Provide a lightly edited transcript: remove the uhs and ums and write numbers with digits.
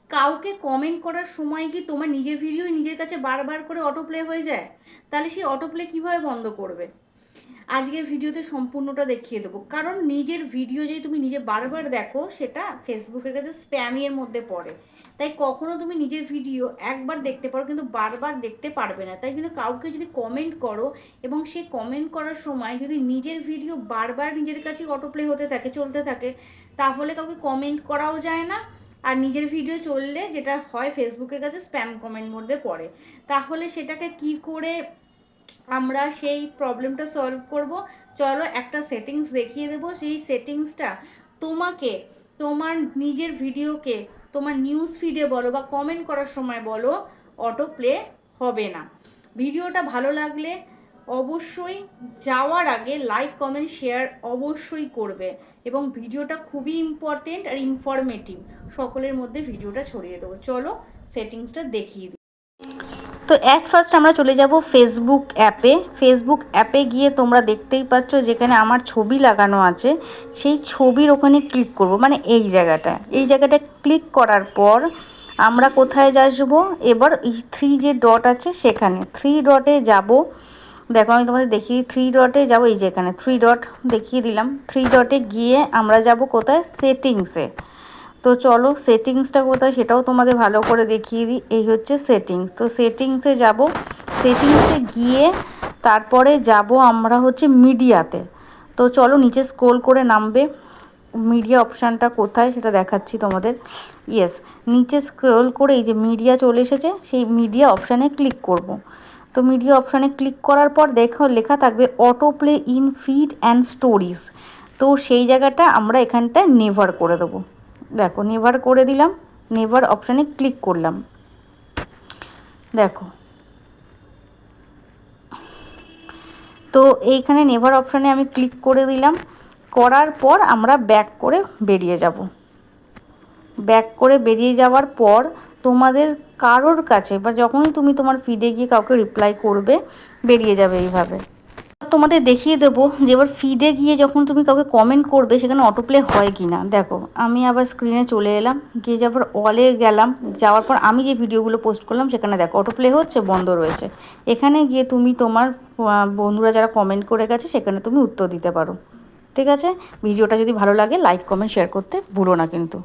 কাউকে কমেন্ট করার সময় কি তোমার নিজের ভিডিওই নিজের কাছে বারবার করে অটো প্লে হয়ে যায়? তাহলে সেই অটো প্লে কীভাবে বন্ধ করবে? আজকের ভিডিওতে সম্পূর্ণটা দেখিয়ে দেবো। কারণ নিজের ভিডিও যদি তুমি নিজে বারবার দেখো, সেটা ফেসবুকের কাছে স্প্যামের মধ্যে পড়ে। তাই কখনো তুমি নিজের ভিডিও একবার দেখতে পারো, কিন্তু বারবার দেখতে পারবে না। তাই জন্য কাউকে যদি কমেন্ট করো এবং সে কমেন্ট করার সময় যদি নিজের ভিডিও বারবার নিজের কাছে অটোপ্লে হতে থাকে, চলতে থাকে, তাহলে কাউকে কমেন্ট করাও যায় না। আর নিজের ভিডিও চললে যেটা হয়, ফেসবুকের কাছে স্প্যাম কমেন্ট মধ্যে পড়ে। তাহলে সেটাকে কি করে আমরা সেই প্রবলেমটা সলভ করব? চলো একটা সেটিংস দেখিয়ে দেবো। সেই সেটিংসটা তোমাকে তোমার নিজের ভিডিওকে তোমার নিউজ ফিডে বলো বা কমেন্ট করার সময় বলো, অটো প্লে হবে না। ভিডিওটা ভালো লাগলে অবশ্যই যাওয়ার আগে লাইক কমেন্ট শেয়ার অবশ্যই করবে, এবং ভিডিওটা খুবই ইম্পর্টেন্ট আর ইনফরমেটিভ। সকলের মধ্যে ভিডিওটা ছড়িয়ে দেবো। চলো সেটিংসটা দেখিয়ে দিই। তো অ্যাট ফার্স্ট আমরা চলে যাব ফেসবুক অ্যাপে। ফেসবুক অ্যাপে গিয়ে তোমরা দেখতেই পাচ্ছ যেখানে আমার ছবি লাগানো আছে, সেই ছবির ওখানে ক্লিক করব, মানে এই জায়গাটা ক্লিক করার পর আমরা কোথায় আসবো? এবার এই থ্রি যে ডট আছে সেখানে থ্রি ডটে যাব। দেখো আমি তোমাদের দেখিয়ে, থ্রি ডটে যাব, এই যেখানে থ্রি ডট দেখিয়ে দিলাম। থ্রি ডটে গিয়ে আমরা যাব কোথায়? সেটিংসে। তো চলো সেটিংসটা কোথায় সেটাও তোমাদের ভালো করে দেখিয়ে দিই। এই হচ্ছে সেটিংস। তো সেটিংসে যাব, সেটিংসে গিয়ে তারপরে যাব আমরা হচ্ছে মিডিয়াতে। তো চলো নিচে স্ক্রোল করে নামবে। মিডিয়া অপশানটা কোথায় সেটা দেখাচ্ছি তোমাদের। ইয়েস, নিচে স্ক্রোল করে এই যে মিডিয়া চলে এসেছে, সেই মিডিয়া অপশানে ক্লিক করব। তো মিডিয়া অপশানে ক্লিক করার পর দেখো লেখা থাকবে auto play in feed and stories. তো সেই জায়গাটা আমরা এখানটায় নেভার করে দেবো। দেখো নেভার করে দিলাম, নেভার অপশানে ক্লিক করলাম। দেখো তো এইখানে নেভার অপশানে আমি ক্লিক করে দিলাম। করার পর আমরা ব্যাক করে বেরিয়ে যাব। ব্যাক করে বেরিয়ে যাওয়ার পর তোমাদের কারোর কাছে বা যখনই তুমি তোমার ফিডে গিয়ে কাউকে রিপ্লাই করবে, বেরিয়ে যাবে এইভাবে। তোমাদের দেখিয়ে দেবো যে এবার ফিডে গিয়ে যখন তুমি কাউকে কমেন্ট করবে সেখানে অটোপ্লে হয় কি না। দেখো আমি আবার স্ক্রিনে চলে এলাম, গিয়ে যাওয়ার অলে গেলাম। যাওয়ার পর আমি যে ভিডিওগুলো পোস্ট করলাম সেখানে দেখো অটোপ্লে হচ্ছে, বন্ধ রয়েছে। এখানে গিয়ে তুমি তোমার বন্ধুরা যারা কমেন্ট করে গেছে সেখানে তুমি উত্তর দিতে পারো। ঠিক আছে, ভিডিওটা যদি ভালো লাগে লাইক কমেন্ট শেয়ার করতে ভুলো না কিন্তু।